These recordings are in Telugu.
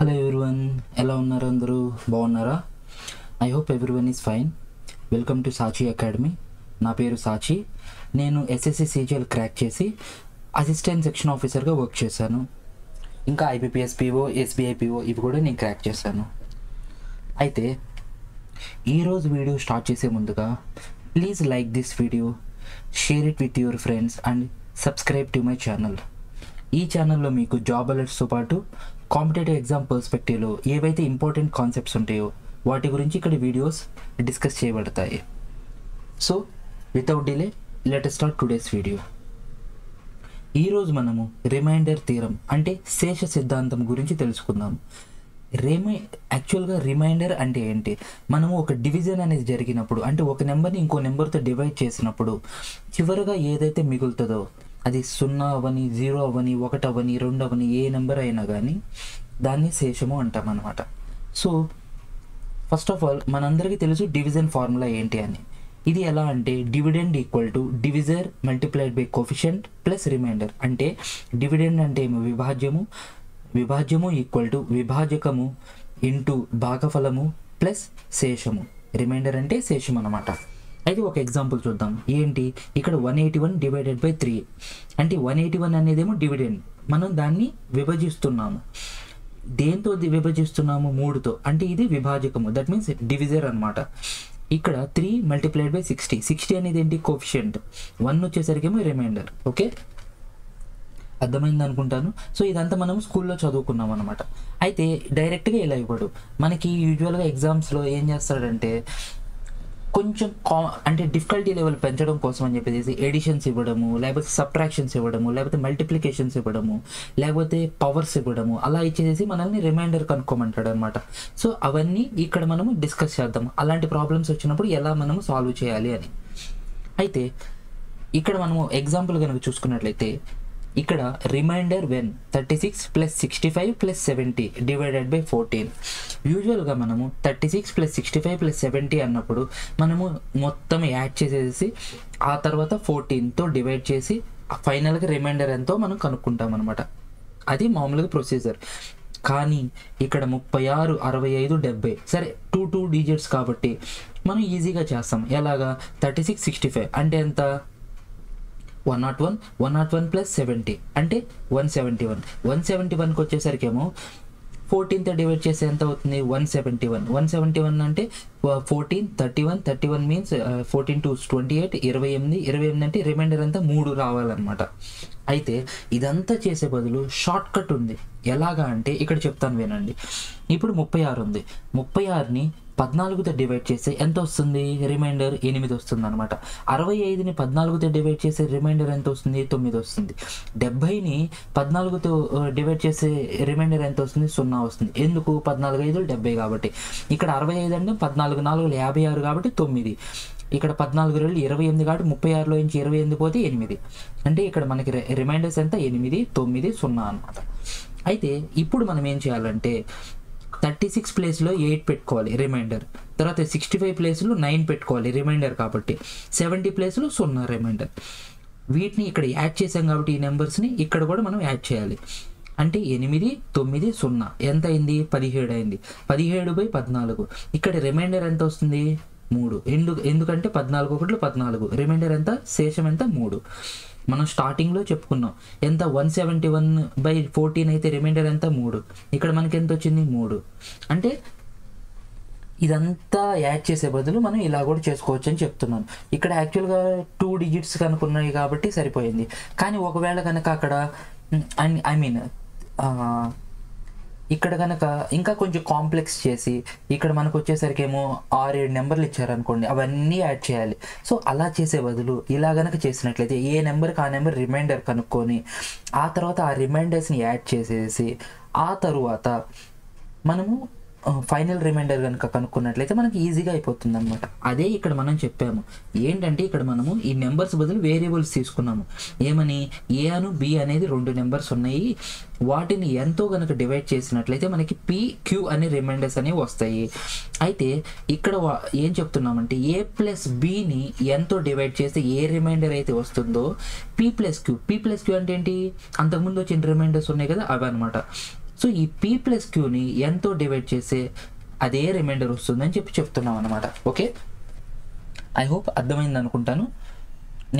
హలో ఎవ్రీవన్, ఎలా ఉన్నారు? అందరూ బాగున్నారా? I hope everyone is fine. Welcome to Sachi academy. నా పేరు సాచి. నేను ఎస్ఎస్సి సిజిఎల్ క్రాక్ చేసి అసిస్టెంట్ సెక్షన్ ఆఫీసర్గా వర్క్ చేశాను. ఇంకా ఐబీపీఎస్ పీఓ, ఎస్బీఐ పీఓ ఇవి కూడా నేను క్రాక్ చేశాను. అయితే ఈరోజు వీడియో స్టార్ట్ చేసే ముందుగా please like this video, share it with your friends and subscribe to my channel. ఈ ఛానల్లో మీకు జాబ్ అలర్ట్స్తో పాటు కాంపిటేటివ్ ఎగ్జామ్ పర్స్పెక్టివ్లో ఏవైతే ఇంపార్టెంట్ కాన్సెప్ట్స్ ఉంటాయో వాటి గురించి ఇక్కడ వీడియోస్ డిస్కస్ చేయబడతాయి. So without delay let us start today's video. ఈరోజు మనము రిమైండర్ థీరం అంటే శేష సిద్ధాంతం గురించి తెలుసుకుందాం. యాక్చువల్గా రిమైండర్ అంటే ఏంటి? మనము ఒక డివిజన్ అనేది జరిగినప్పుడు, అంటే ఒక నెంబర్ని ఇంకో నెంబర్తో డివైడ్ చేసినప్పుడు చివరిగా ఏదైతే మిగులుతుందో అది 0 అవని, 0 అవని, 1 అవని, 2 అవని, ఏ నెంబర్ అయినా కానీ దాన్ని శేషము అంటాం అన్నమాట. సో ఫస్ట్ ఆఫ్ ఆల్ మనందరికీ తెలుసు డివిజన్ ఫార్ములా ఏంటి అని. ఇది ఎలా అంటే dividend equal to divisor multiplied by coefficient plus remainder. అంటే డివిడెండ్ అంటే ఏమో విభాజ్యము ఈక్వల్ టు విభాజకము ఇంటూ భాగఫలము ప్లస్ శేషము. రిమైండర్ అంటే శేషం అన్నమాట. అయితే ఒక ఎగ్జాంపుల్ చూద్దాం. ఏంటి? ఇక్కడ 181 డివైడెడ్ బై 3 అంటే 181 అనేదేమో డివిడెండ్. మనం దాన్ని విభజిస్తున్నాము. దేంతో విభజిస్తున్నాము? 3తో. అంటే ఇది విభాజకము, దట్ మీన్స్ డివిజర్ అనమాట. ఇక్కడ 3 మల్టిప్లైడ్ బై 60 అనేది ఏంటి? కోఫిషియంట్. 1 వచ్చేసరికేమో రిమైండర్. ఓకే, అర్థమైంది అనుకుంటాను. సో ఇదంతా మనం స్కూల్లో చదువుకున్నాం అనమాట. అయితే డైరెక్ట్గా ఇలా ఇవ్వడు మనకి. యూజువల్గా ఎగ్జామ్స్లో ఏం చేస్తాడంటే కొంచెం అంటే డిఫికల్టీ లెవెల్ పెంచడం కోసం అని చెప్పేసి ఎడిషన్స్ ఇవ్వడము, లేకపోతే సబ్ట్రాక్షన్స్ ఇవ్వడము, లేకపోతే మల్టిప్లికేషన్స్ ఇవ్వడము, లేకపోతే పవర్స్ ఇవ్వడము, అలా ఇచ్చేసి మనల్ని రిమైండర్ కనుక్కోమంటాడు అనమాట. సో అవన్నీ ఇక్కడ మనము డిస్కస్ చేద్దాం, అలాంటి ప్రాబ్లమ్స్ వచ్చినప్పుడు ఎలా మనము సాల్వ్ చేయాలి అని. అయితే ఇక్కడ మనము ఎగ్జాంపుల్ కనుక చూసుకున్నట్లయితే ఇక్కడ remainder when 36 plus 65 plus 70 divided by 14. యూజువల్గా మనము 36 ప్లస్ 65 ప్లస్ 70 అన్నప్పుడు మనము మొత్తం యాడ్ చేసేసి ఆ తర్వాత 14తో డివైడ్ చేసి ఫైనల్గా రిమైండర్ ఎంతో మనం కనుక్కుంటాం అనమాట. అది మామూలుగా ప్రొసీజర్. కానీ ఇక్కడ 36, 65, 70 సరే 2 డిజిట్స్ కాబట్టి మనం ఈజీగా చేస్తాం. ఎలాగా? 36, 65 అంటే ఎంత? 101 ప్లస్ 70 అంటే 171. 171కి వచ్చేసరికేమో 14తో డివైడ్ చేస్తే ఎంత అవుతుంది? 171 అంటే 14, 31 మీన్స్ 14 to 28, 28 అంటే రిమైండర్ అంతా 3 రావాలన్నమాట. అయితే ఇదంతా చేసే బదులు షార్ట్ కట్ ఉంది. ఎలాగా అంటే ఇక్కడ చెప్తాను వినండి. ఇప్పుడు 36 ఉంది. 36ని 14తో డివైడ్ చేస్తే ఎంత వస్తుంది? రిమైండర్ 8 వస్తుంది అనమాట. 65ని 14తో డివైడ్ చేసే రిమైండర్ ఎంత వస్తుంది? 9 వస్తుంది. 70ని 14తో డివైడ్ చేసే రిమైండర్ ఎంత వస్తుంది? 0 వస్తుంది. ఎందుకు? 14 5 70 కాబట్టి. ఇక్కడ 65 అంటే 14 4 56 కాబట్టి 9. ఇక్కడ 14 2 28 కాబట్టి 36లో నుంచి 28 పోతే 8. అంటే ఇక్కడ మనకి రిమైండర్స్ ఎంత? 8, 9, 0 అనమాట. అయితే ఇప్పుడు మనం ఏం చేయాలంటే 36 ప్లేస్లో 8 పెట్టుకోవాలి రిమైండర్. తర్వాత 65 ప్లేస్లో 9 పెట్టుకోవాలి రిమైండర్ కాబట్టి. 70 ప్లేస్లో 0 రిమైండర్. వీటిని ఇక్కడ యాడ్ చేసాం కాబట్టి ఈ నెంబర్స్ని ఇక్కడ కూడా మనం యాడ్ చేయాలి. అంటే 8, 9, 0 ఎంత అయింది? 17 అయింది. 17 బై 14. ఇక్కడ రిమైండర్ ఎంత వస్తుంది? 3. ఎందుకంటే 14 1 14. రిమైండర్ ఎంత? శేషం ఎంత? 3. మనం స్టార్టింగ్లో చెప్పుకున్నాం ఎంత? 171 బై 14 అయితే రిమైండర్ ఎంత? 3. ఇక్కడ మనకి ఎంత వచ్చింది? 3. అంటే ఇదంతా యాడ్ చేసే బదులు మనం ఇలా కూడా చేసుకోవచ్చు అని చెప్తున్నాను. ఇక్కడ యాక్చువల్గా 2 డిజిట్స్ కనుక్కున్నాయి కాబట్టి సరిపోయింది. కానీ ఒకవేళ కనుక అక్కడ ఇక్కడ కనుక ఇంకా కొంచెం కాంప్లెక్స్ చేసి ఇక్కడ మనకు వచ్చేసరికేమో 6-7 నెంబర్లు ఇచ్చారనుకోండి, అవన్నీ యాడ్ చేయాలి. సో అలా చేసే బదులు ఇలా కనుక చేసినట్లయితే ఏ నెంబర్కి ఆ నెంబర్ రిమైండర్ కనుక్కొని ఆ తర్వాత ఆ రిమైండర్స్ని యాడ్ చేసేసి ఆ తరువాత మనము ఫైనల్ రిమైండర్ కనుక కనుక్కున్నట్లయితే మనకి ఈజీగా అయిపోతుంది అనమాట. అదే ఇక్కడ మనం చెప్పాము. ఏంటంటే ఇక్కడ మనము ఈ నెంబర్స్ బదులు వేరియబుల్స్ తీసుకున్నాము. ఏమని? ఏ అను బి అనేది 2 నెంబర్స్ ఉన్నాయి. వాటిని ఎంతో కనుక డివైడ్ చేసినట్లయితే మనకి పి, క్యూ అనే రిమైండర్స్ అనేవి వస్తాయి. అయితే ఇక్కడ ఏం చెప్తున్నామంటే ఏ ప్లస్ బిని ఎంతో డివైడ్ చేస్తే ఏ రిమైండర్ అయితే వస్తుందో పి ప్లస్ క్యూ అంటే ఏంటి? అంతకుముందు వచ్చిన రిమైండర్స్ ఉన్నాయి కదా, అవి అనమాట. సో ఈ పీ ప్లస్ క్యూని ఎంతో డివైడ్ చేస్తే అదే రిమైండర్ వస్తుందని చెప్తున్నాం అనమాట. ఓకే, ఐ హోప్ అర్థమైంది అనుకుంటాను.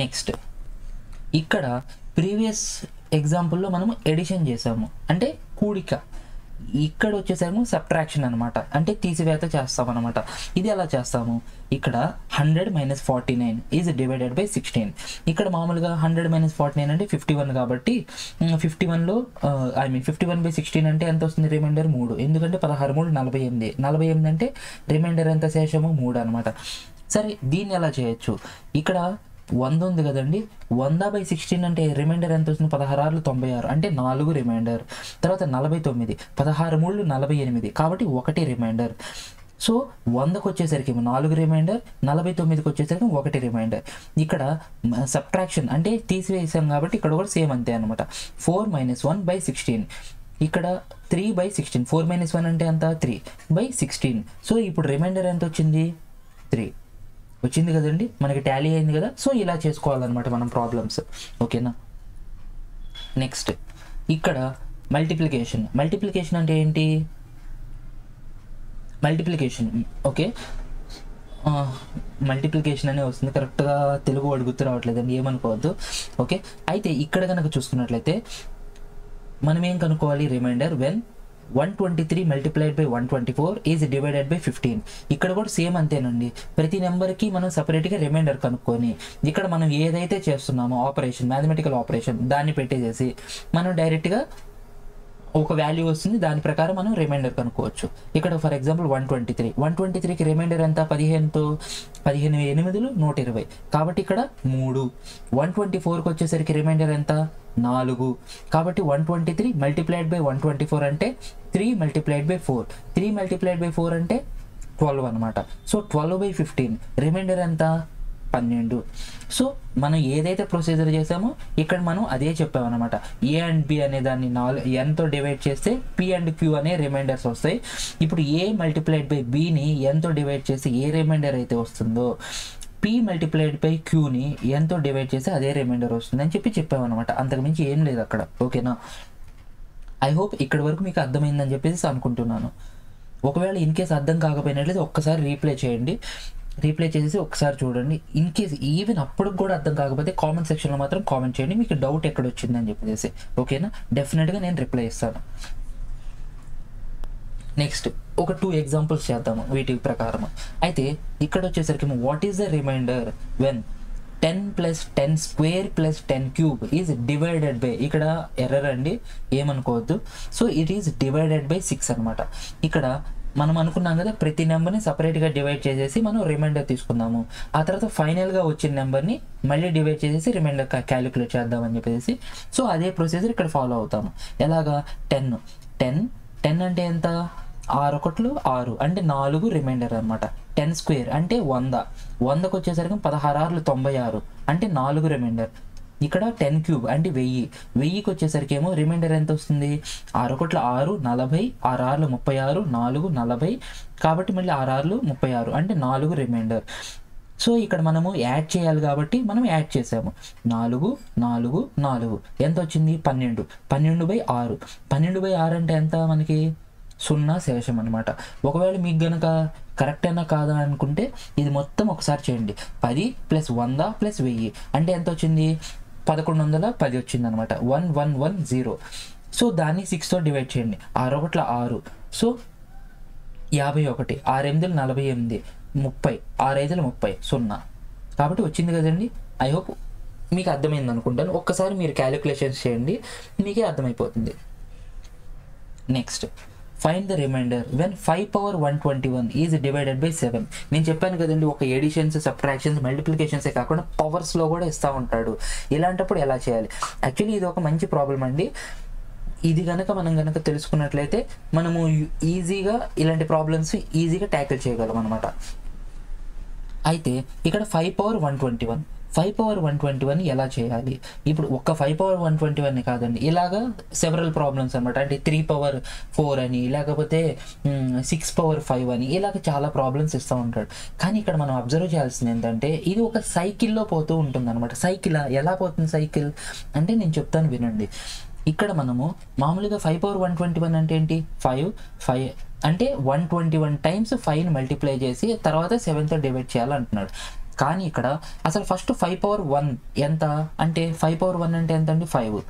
నెక్స్ట్, ఇక్కడ ప్రీవియస్ ఎగ్జాంపుల్లో మనము ఎడిషన్ చేసాము, అంటే కూడిక. ఇక్కడ వచ్చేసరికి సబ్ట్రాక్షన్ అనమాట, అంటే తీసివేత చేస్తాం అనమాట. ఇది ఎలా చేస్తాము, ఇక్కడ 100 - 49 ఈజ్ డివైడెడ్ బై 16. ఇక్కడ మామూలుగా 100 - 49 అంటే 51 కాబట్టి 51లో 51/16 అంటే ఎంత వస్తుంది రిమైండర్ 3. ఎందుకంటే 16 3 48. 48 అంటే రిమైండర్ ఎంత శేషము 3 అనమాట. సరే, దీన్ని ఎలా చేయొచ్చు, ఇక్కడ 100 ఉంది కదండి, 100/16 అంటే రిమైండర్ ఎంత వస్తుంది 16 6 96 అంటే 4 రిమైండర్. తర్వాత 49, 16 3 48 కాబట్టి 1 రిమైండర్. సో 100కి వచ్చేసరికి 4 రిమైండర్, 49కి వచ్చేసరికి 1 రిమైండర్. ఇక్కడ సబ్ట్రాక్షన్ అంటే తీసివేసాం కాబట్టి ఇక్కడ కూడా సేమ్ అంతే అనమాట. 4 - 1/16, ఇక్కడ 3/16. 4 - 1 అంటే ఎంత 3/16. సో ఇప్పుడు రిమైండర్ ఎంత వచ్చింది 3 వచ్చింది కదండి, మనకి టాలీ అయింది కదా. సో ఇలా చేసుకోవాలన్నమాట మనం ప్రాబ్లమ్స్. ఓకేనా. నెక్స్ట్, ఇక్కడ మల్టిప్లికేషన్ అంటే ఏంటి, మల్టిప్లికేషన్ ఓకే, మల్టిప్లికేషన్ అనే వస్తుంది, కరెక్ట్గా తెలుగు వర్డ్ గుర్తు రావట్లేదండి, ఏమనుకోవద్దు. ఓకే, అయితే ఇక్కడ కనుక చూసుకున్నట్లయితే మనం ఏం కనుక్కోవాలి, remainder when 123 × 124 is divided by 15. ఇక్కడ కూడా సేమ్ అంతేనండి, ప్రతి నెంబర్కి మనం సపరేట్గా రిమైండర్ కనుక్కొని ఇక్కడ మనం ఏదైతే చేస్తున్నామో ఆపరేషన్, మ్యాథమెటికల్ ఆపరేషన్, దాన్ని పెట్టేసేసి మనం డైరెక్ట్గా ఒక వాల్యూ వస్తుంది, దాని ప్రకారం మనం రిమైండర్ కనుక్కోవచ్చు. ఇక్కడ ఫర్ ఎగ్జాంపుల్ 123కి రిమైండర్ ఎంత 15తో 15 8 120 కాబట్టి ఇక్కడ 3. 124కి వచ్చేసరికి రిమైండర్ ఎంత 4 కాబట్టి 123 × 124 అంటే 3 × 4. 3 × 4 అంటే 12 అనమాట. సో 12/15 రిమైండర్ ఎంత 12. సో మనం ఏదైతే ప్రొసీజర్ చేసామో ఇక్కడ మనం అదే చెప్పామన్నమాట. ఏ అండ్ బి అనే దాన్ని nతో డివైడ్ చేస్తే పి అండ్ క్యూ అనే రిమైండర్స్ వస్తాయి. ఇప్పుడు ఏ × బిని nతో డివైడ్ చేసి ఏ రిమైండర్ అయితే వస్తుందో పి × క్యూని nతో డివైడ్ చేసి అదే రిమైండర్ వస్తుంది అని చెప్పామన్నమాట. అంతకుమించి ఏం లేదు అక్కడ. ఓకేనా, ఐ హోప్ ఇక్కడ వరకు మీకు అర్థమైందని చెప్పేసి అనుకుంటున్నాను. ఒకవేళ ఇన్ కేస్ అర్థం కాకపోయినట్లయితే ఒక్కసారి రీప్లే చేసేసి ఒకసారి చూడండి. ఇన్ కేస్ ఈవెన్ అప్పటికి కూడా అర్థం కాకపోతే కామెంట్ సెక్షన్లో మాత్రం కామెంట్ చేయండి, మీకు డౌట్ ఎక్కడ వచ్చిందని చెప్పేసి. ఓకేనా, డెఫినెట్గా నేను రిప్లై ఇస్తాను. నెక్స్ట్ ఒక 2 ఎగ్జాంపుల్స్ చేద్దాము వీటి ప్రకారం. అయితే ఇక్కడ వచ్చేసరికి what is the remainder when 10 + 10² + 10³ is divided by, ఇక్కడ ఎర్రర్ అండి ఏమనుకోవద్దు. So it is divided by 6 అనమాట. ఇక్కడ మనం అనుకున్నాం కదా ప్రతి నెంబర్ని సపరేట్గా డివైడ్ చేసేసి మనం రిమైండర్ తీసుకుందాము, ఆ తర్వాత ఫైనల్గా వచ్చిన నెంబర్ని మళ్ళీ డివైడ్ చేసేసి రిమైండర్ క్యాలిక్యులేట్ చేద్దామని చెప్పేసి. సో అదే ప్రొసీజర్ ఇక్కడ ఫాలో అవుతాము. ఎలాగా 10 అంటే ఎంత 6 1 6 అంటే 4 రిమైండర్ అనమాట. 10² అంటే 100, 100కి వచ్చేసరికి 16 6 96 అంటే 4 రిమైండర్. ఇక్కడ 10³ అంటే 1000, 1000కి వచ్చేసరికి ఏమో రిమైండర్ ఎంత వస్తుంది 6 1 6 40, 6 6 36, 4 40 కాబట్టి మళ్ళీ 6 6 36 అంటే 4 రిమైండర్. సో ఇక్కడ మనము యాడ్ చేయాలి కాబట్టి మనం యాడ్ చేసాము. 4 4 4 ఎంత వచ్చింది 12, 12/6. 12/6 అంటే ఎంత మనకి 0 శేషం అనమాట. ఒకవేళ మీకు గనక కరెక్ట్ అయినా కాదా అనుకుంటే ఇది మొత్తం ఒకసారి చేయండి. 10 + 100 + 1000 అంటే ఎంత వచ్చింది 1110 వచ్చింది అనమాట. 1110. సో దాన్ని 6తో డివైడ్ చేయండి. 6 1 6 సో 51, 6 8 48, 30, 6 5 30 0 కాబట్టి వచ్చింది కదండి. ఐ హోప్ మీకు అర్థమైంది అనుకుంటాను. ఒక్కసారి మీరు క్యాలిక్యులేషన్స్ చేయండి, మీకే అర్థమైపోతుంది. Next, find the remainder when 5/121 is divided by 7. నేను చెప్పాను కదండి ఒక ఎడిషన్స్, సబ్ట్రాక్షన్స్, మల్టిప్లికేషన్సే కాకుండా పవర్స్లో కూడా ఇస్తూ ఉంటాడు. ఇలాంటప్పుడు ఎలా చేయాలి, యాక్చువల్లీ ఇది ఒక మంచి ప్రాబ్లం అండి. ఇది కనుక మనం కనుక తెలుసుకున్నట్లయితే మనము ఈజీగా ఇలాంటి ప్రాబ్లమ్స్ ఈజీగా ట్యాకిల్ చేయగలం అనమాట. అయితే ఇక్కడ 5/121 ఎలా చేయాలి, ఇప్పుడు ఒక్క 5/121 కాదండి, ఇలాగా సెవరల్ ప్రాబ్లమ్స్ అనమాట. అంటే 3/4 అని, లేకపోతే 6/5 అని, ఇలాగ చాలా ప్రాబ్లమ్స్ ఇస్తూ ఉంటాడు. కానీ ఇక్కడ మనం అబ్జర్వ్ చేయాల్సింది ఏంటంటే ఇది ఒక సైకిల్లో పోతూ ఉంటుంది అనమాట. సైకిల్ ఎలా పోతుంది సైకిల్ అంటే నేను చెప్తాను వినండి. ఇక్కడ మనము మామూలుగా 5/121 అంటే ఏంటి, 5 అంటే 121 టైమ్స్ 5ని మల్టిప్లై చేసి తర్వాత 7తో డివైడ్ చేయాలంటున్నాడు. కానీ ఇక్కడ అసలు ఫస్ట్ 5/1 ఎంత అంటే 5/1 అంటే ఎంత అండి, 5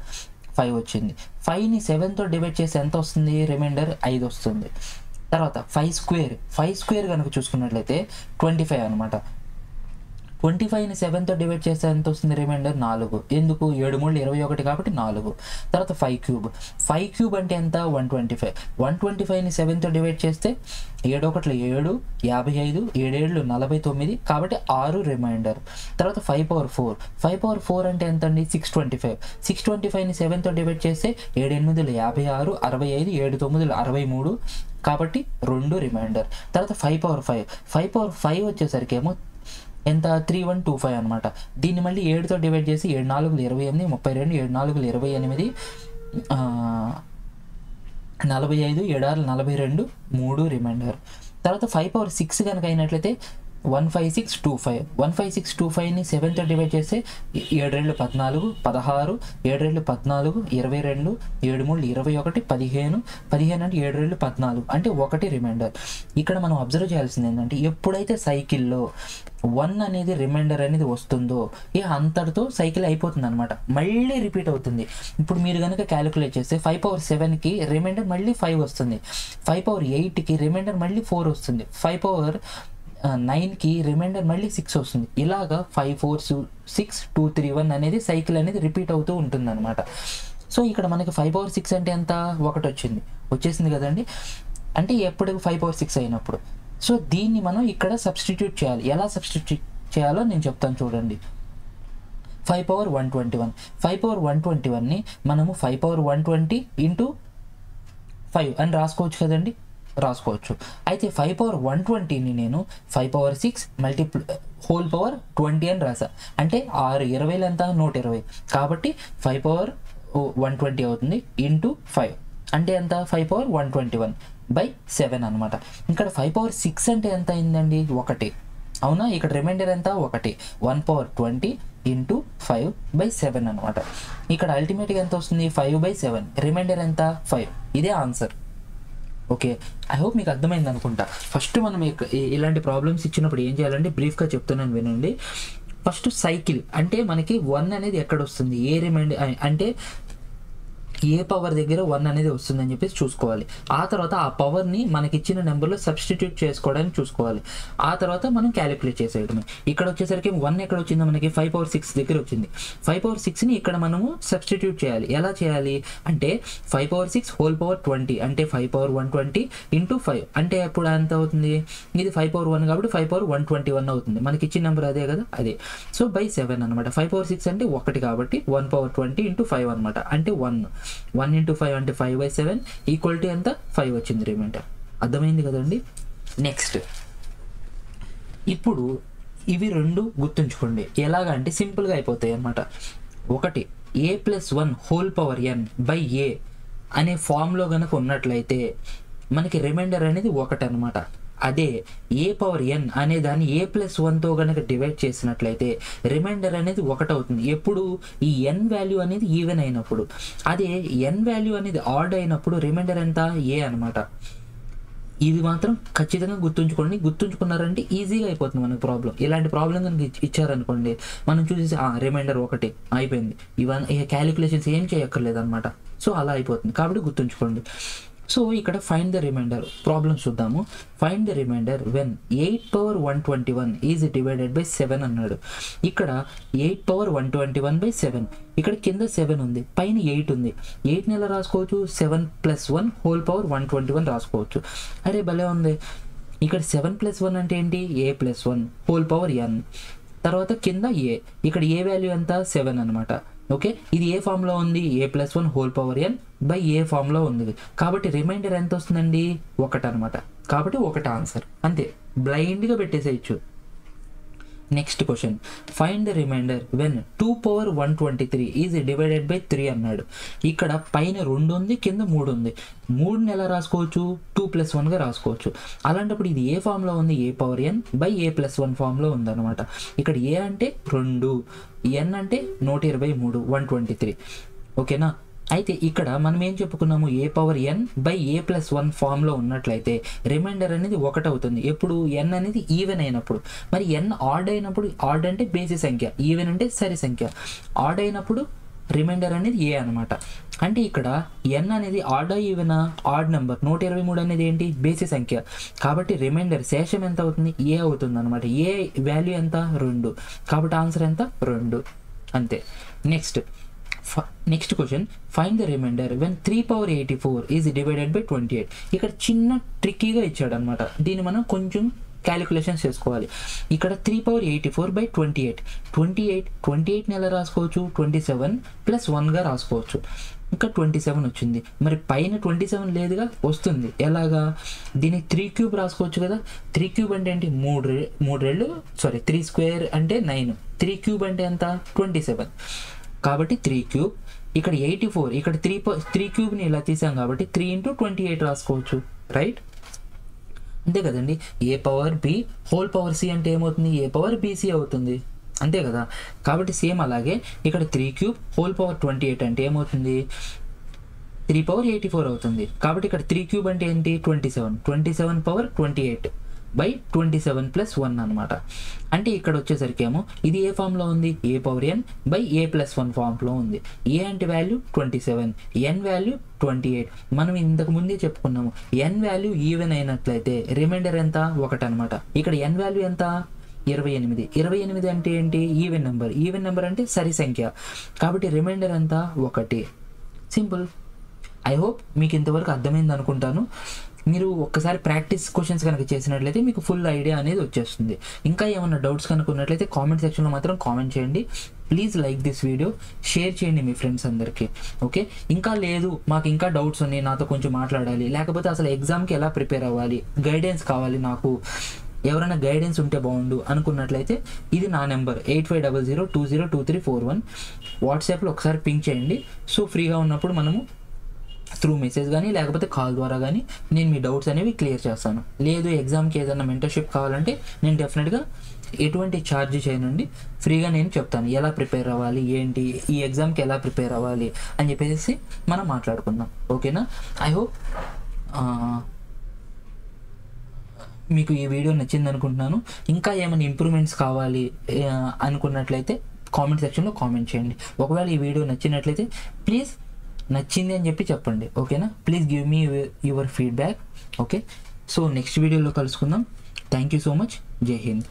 వచ్చింది. 5ని 7తో డివైడ్ చేసి ఎంత వస్తుంది, రిమైండర్ 5 వస్తుంది. తర్వాత 5 స్క్వేర్ కనుక చూసుకున్నట్లయితే 25 అనమాట. 25ని 7తో డివైడ్ చేస్తే ఎంత వస్తుంది, రిమైండర్ 4. ఎందుకు, 7 3 21 కాబట్టి 4. తర్వాత 5 క్యూబ్ అంటే ఎంత, 125. 125ని 7తో డివైడ్ చేస్తే 7 1 7, 55, 7 7 49 కాబట్టి 6 రిమైండర్. తర్వాత 5/4 అంటే ఎంత అండి, 625. 625ని 7తో డివైడ్ చేస్తే 7 8 56, 65, 7 9 63 కాబట్టి 2 రిమైండర్. తర్వాత 5/5 వచ్చేసరికి ఏమో ఎంత, 3125 అనమాట. దీన్ని మళ్ళీ 7తో డివైడ్ చేసి 7 4 28, 32, 7 4 28, 45, 7 6 42, 3 రిమైండర్. తర్వాత 5/6 కనుక అయినట్లయితే 15625ని 7తో డివైడ్ చేస్తే 7 2 14, 16, 7 2 14, 22, 7 3 21, 15 అంటే 7 2 14 అంటే 1 రిమైండర్. ఇక్కడ మనం అబ్జర్వ్ చేయాల్సింది ఏంటంటే ఎప్పుడైతే సైకిల్లో 1 అనేది రిమైండర్ అనేది వస్తుందో అంతటితో సైకిల్ అయిపోతుంది అనమాట, మళ్ళీ రిపీట్ అవుతుంది. ఇప్పుడు మీరు కనుక క్యాలిక్యులేట్ చేస్తే 5/7కి రిమైండర్ మళ్ళీ 5 వస్తుంది, 5/8కి రిమైండర్ మళ్ళీ 4 వస్తుంది, 5/9కి రిమైండర్ మళ్ళీ 6 వస్తుంది. ఇలాగా 5 4 6 2 3 1 అనేది సైకిల్ అనేది రిపీట్ అవుతూ ఉంటుంది అనమాట. సో ఇక్కడ మనకి 5/6 అంటే ఎంత, 1 వచ్చేసింది కదండి, అంటే ఎప్పుడు 5/6 అయినప్పుడు. సో దీన్ని మనం ఇక్కడ సబ్స్టిట్యూట్ చేయాలి. ఎలా సబ్స్టిట్యూట్ చేయాలో నేను చెప్తాను చూడండి. 5/121ని మనము 5/120 ఇంటూ 5 అని రాసుకోవచ్చు కదండి, రాసుకోవచ్చు. అయితే 5/120ని నేను 5/6 హోల్ పవర్ 20 అని రాసా, అంటే 6 20 ఎంత, 120 కాబట్టి 5/120 అవుతుంది ఇంటూ 5 అంటే ఎంత, 5/121/7 అనమాట. ఇక్కడ 5/6 అంటే ఎంత అయిందండి, 1 అవునా. ఇక్కడ రిమైండర్ ఎంత, 1 1/20 ఇంటూ 5/7 అనమాట. ఇక్కడ అల్టిమేట్గా ఎంత వస్తుంది, 5/7, రిమైండర్ ఎంత, 5. ఇదే ఆన్సర్. ఓకే, ఐ హోప్ మీకు అర్థమైంది అనుకుంటా. ఫస్ట్ మనం ఇలాంటి ప్రాబ్లమ్స్ ఇచ్చినప్పుడు ఏం చేయాలంటే బ్రీఫ్గా చెప్తున్నాను వినండి. ఫస్ట్ సైకిల్ అంటే మనకి 1 అనేది ఎక్కడ వస్తుంది, ఏ రిమైండర్ అంటే ఏ పవర్ దగ్గర 1 అనేది వస్తుందని చెప్పేసి చూసుకోవాలి. ఆ తర్వాత ఆ పవర్ని మనకి ఇచ్చిన నెంబర్లో సబ్స్టిట్యూట్ చేసుకోవడానికి చూసుకోవాలి. ఆ తర్వాత మనం క్యాలిక్యులేట్ చేసేయడమే. ఇక్కడ వచ్చేసరికి 1 ఎక్కడ వచ్చిందో మనకి 5/6 దగ్గర వచ్చింది. 5/6ని ఇక్కడ మనము సబ్స్టిట్యూట్ చేయాలి. ఎలా చేయాలి అంటే 5/6 హోల్ పవర్ 20 అంటే 5/120 ఇంటూ 5 అంటే అప్పుడు ఎంత అవుతుంది, ఇది 5/1 కాబట్టి 5/121 అవుతుంది. మనకి ఇచ్చిన నెంబర్ అదే కదా, అదే. సో /7 అనమాట. 5/6 అంటే 1 కాబట్టి 1/20 ఇంటూ 5 అనమాట, అంటే 1 ఇంటూ 5 అంటే 5/7 ఈక్వల్ టు ఎంత, 5 వచ్చింది రిమైండర్. అర్థమైంది కదండి. నెక్స్ట్ ఇప్పుడు ఇవి రెండు గుర్తుంచుకోండి. ఎలాగా అంటే సింపుల్గా అయిపోతాయి అనమాట. ఒకటి a+1 whole power n by a అనే ఫామ్లో కనుక ఉన్నట్లయితే మనకి రిమైండర్ అనేది 1 అనమాట. అదే a/n అనే దాన్ని a+1తో కనుక డివైడ్ చేసినట్లయితే రిమైండర్ అనేది 1 అవుతుంది. ఎప్పుడు ఈ n వాల్యూ అనేది ఈవెన్ అయినప్పుడు. అదే n వాల్యూ అనేది ఆడ్ అయినప్పుడు రిమైండర్ ఎంత, a అనమాట. ఇది మాత్రం ఖచ్చితంగా గుర్తుంచుకోండి. గుర్తుంచుకున్నారంటే ఈజీగా అయిపోతుంది మనకు ప్రాబ్లం. ఇలాంటి ప్రాబ్లం కనుక ఇచ్చారనుకోండి, మనం చూసేసి రిమైండర్ 1 అయిపోయింది, ఇవన్నీ క్యాలిక్యులేషన్స్ ఏం చేయక్కర్లేదు అనమాట. సో అలా అయిపోతుంది కాబట్టి గుర్తుంచుకోండి. సో ఇక్కడ ఫైండ్ ద రిమైండర్ ప్రాబ్లమ్ చూద్దాము. Find the remainder when 8/121 is divided by 7 అన్నాడు. ఇక్కడ 8/121/7, ఇక్కడ కింద 7 ఉంది, పైన 8 ఉంది. 8ని ఎలా రాసుకోవచ్చు, 7+1 హోల్ పవర్ 121 రాసుకోవచ్చు. అరే భలే ఉంది. ఇక్కడ 7+1 అంటే ఏంటి, a+1 హోల్ పవర్ n. తర్వాత కింద a, ఇక్కడ ఏ వాల్యూ ఎంత, 7 అనమాట. ఓకే, ఇది ఏ ఫామ్లో ఉంది, a+1 whole power n by a ఫామ్లో ఉంది కాబట్టి రిమైండర్ ఎంత వస్తుందండి, 1 అనమాట. కాబట్టి 1 ఆన్సర్, అంతే, బ్లైండ్గా పెట్టేసేయచ్చు. Next question, find the remainder when 2/123 is divided by 3 అన్నాడు. ఇక్కడ పైన 2 ఉంది, కింద 3 ఉంది. 3ని ఎలా రాసుకోవచ్చు, 2+1గా రాసుకోవచ్చు. అలాంటప్పుడు ఇది ఏ ఫామ్లో ఉంది, a/n బై a+1 ఫామ్లో ఉందన్నమాట. ఇక్కడ ఏ అంటే 2, n అంటే 123, 123. ఓకేనా. అయితే ఇక్కడ మనం ఏం చెప్పుకున్నాము, a power n by a plus 1 ఫామ్లో ఉన్నట్లయితే రిమైండర్ అనేది 1 అవుతుంది. ఎప్పుడు ఎన్ అనేది ఈవెన్ అయినప్పుడు. మరి ఎన్ ఆడ్ అయినప్పుడు, ఆడ్ అంటే బేసి సంఖ్య, ఈవెన్ అంటే సరి సంఖ్య, ఆడ్ అయినప్పుడు రిమైండర్ అనేది ఏ అనమాట. అంటే ఇక్కడ ఎన్ అనేది ఆడ్ ఈవెనా, ఆడ్ నెంబర్. 123 అనేది ఏంటి, బేసి సంఖ్య. కాబట్టి రిమైండర్ శేషం ఎంత అవుతుంది, ఏ అవుతుంది అనమాట. ఏ వాల్యూ ఎంత, 2. కాబట్టి ఆన్సర్ ఎంత, 2. అంతే. Next question, find the remainder when 3 power 84 is divided by 28. ఇక్కడ చిన్న ట్రిక్కీగా ఇచ్చాడు అనమాట. దీన్ని మనం కొంచెం క్యాలిక్యులేషన్స్ చేసుకోవాలి. ఇక్కడ 3 power 84 బై 28. 28 ఎలా రాసుకోవచ్చు, 27 + 1గా రాసుకోవచ్చు. ఇంకా 27 వచ్చింది. మరి పైన 27 లేదుగా, వస్తుంది. ఎలాగా, దీన్ని 3 cube రాసుకోవచ్చు కదా. 3 cube అంటే ఏంటి, 3 స్క్వేర్ అంటే 9. 3 cube అంటే ఎంత, 27. కాబట్టి 3 cube. ఇక్కడ 84, ఇక్కడ 3 క్యూబ్ని ఇలా తీసాం కాబట్టి 3 × 28 రాసుకోవచ్చు. రైట్, అంతే కదండి. A power b whole power c అంటే ఏమవుతుంది, ఏ పవర్ బీసీ అవుతుంది. అంతే కదా. కాబట్టి సేమ్ అలాగే ఇక్కడ 3 cube హోల్ పవర్ 28 అంటే ఏమవుతుంది, 3 power 84 అవుతుంది. కాబట్టి ఇక్కడ 3 cube అంటే ఏంటి, 27 power 28 బై 27 + 1 అనమాట. అంటే ఇక్కడ వచ్చేసరికి ఏమో ఇది ఏ ఫామ్లో ఉంది, a power n by a plus 1 ఫామ్లో ఉంది. ఏ అంటే వాల్యూ 27, ఎన్ వాల్యూ 28. మనం ఇంతకు ముందే చెప్పుకున్నాము, ఎన్ వాల్యూ ఈవెన్ అయినట్లయితే రిమైండర్ ఎంత, 1 అనమాట. ఇక్కడ ఎన్ వాల్యూ ఎంత, 28 అంటే ఏంటి, ఈవెన్ నెంబర్ అంటే సరి సంఖ్య. కాబట్టి రిమైండర్ ఎంత, 1. సింపుల్. ఐ హోప్ మీకు ఇంతవరకు అర్థమైంది అనుకుంటాను. మీరు ఒక్కసారి ప్రాక్టీస్ క్వశ్చన్స్ కనుక చేసినట్లయితే మీకు ఫుల్ ఐడియా అనేది వచ్చేస్తుంది. ఇంకా ఏమైనా డౌట్స్ కనుక ఉన్నట్లయితే కామెంట్ సెక్షన్లో మాత్రం కామెంట్ చేయండి. Please like this video, share చేయండి మీ ఫ్రెండ్స్ అందరికీ. ఓకే, ఇంకా లేదు మాకు ఇంకా డౌట్స్ ఉన్నాయి, నాతో కొంచెం మాట్లాడాలి, లేకపోతే అసలు ఎగ్జామ్కి ఎలా ప్రిపేర్ అవ్వాలి, గైడెన్స్ కావాలి నాకు, ఎవరైనా గైడెన్స్ ఉంటే బాగుండు అనుకున్నట్లయితే ఇది నా నెంబర్ 8500202341. వాట్సాప్లో ఒకసారి పింక్ చేయండి. సో ఫ్రీగా ఉన్నప్పుడు మనము త్రూ మెసేజ్ కానీ లేకపోతే కాల్ ద్వారా కానీ నేను మీ డౌట్స్ అనేవి క్లియర్ చేస్తాను. లేదు ఎగ్జామ్కి ఏదైనా మెంటర్షిప్ కావాలంటే నేను డెఫినెట్గా ఎటువంటి ఛార్జ్ చేయనండి, ఫ్రీగా నేను చెప్తాను ఎలా ప్రిపేర్ అవ్వాలి, ఏంటి ఈ ఎగ్జామ్కి ఎలా ప్రిపేర్ అవ్వాలి అని చెప్పేసి మనం మాట్లాడుకుందాం. ఓకేనా. ఐ హోప్ మీకు ఈ వీడియో నచ్చింది అనుకుంటున్నాను. ఇంకా ఏమైనా ఇంప్రూవ్మెంట్స్ కావాలి అనుకున్నట్లయితే కామెంట్ సెక్షన్లో కామెంట్ చేయండి. ఒకవేళ ఈ వీడియో నచ్చినట్లయితే ప్లీజ్ నచ్చింది అని చెప్పి చెప్పండి. ఓకేనా. Please give me your feedback. Okay, so next వీడియోలో కలుసుకుందాం. Thank you so much. జై హింద్.